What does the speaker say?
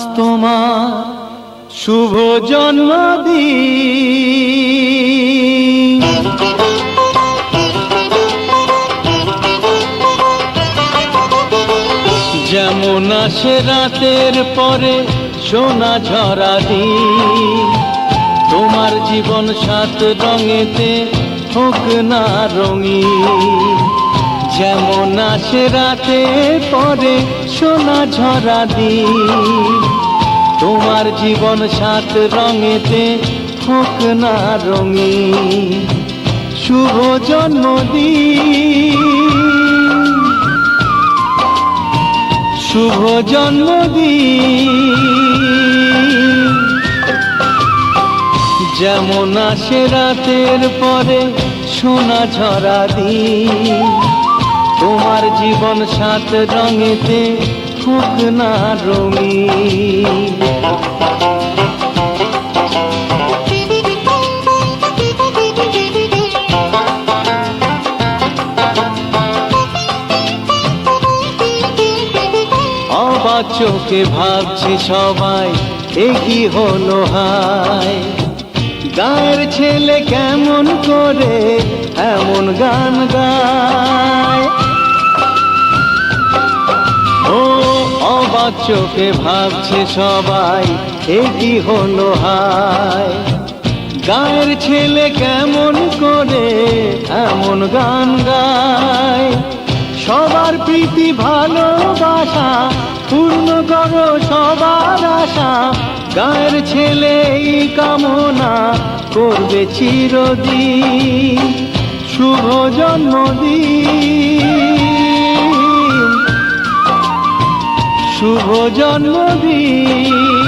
আজ তোমার শুভ জন্মদিন। যেমন আসে রাতের পরে সোনা ঝরা দিন, তোমার জীবন সাত রঙেতে হোক না রঙিন। যেমন আসে রাতের পরে সোনা ঝরা দিন, তোমার জীবন সাত রঙেতে হোক না রঙিন। শুভ জন্মদিন, শুভ জন্মদিন। যেমন আসে রাতের পরে সোনা ঝরা দিন, তোমার জীবন সাত রঙেতে হোক না রঙিন। অবাক চোখে ভাবছে সবাই এ কি হলো হায়, গায়ের ছেলে কেমন করে এমন গান গায়। ও অবাক চোখে ভাবছে সবাই এ কি হলো হায়, গায়ের ছেলে কেমন করে এমন গান গায়। সবার প্রীতি ভালোবাসা পূর্ণ করো সবার আশা, গায়ের ছেলে এই কামনা করবে চিরদিন। শুভ জন্মদিন, শুভ জন্মদিন।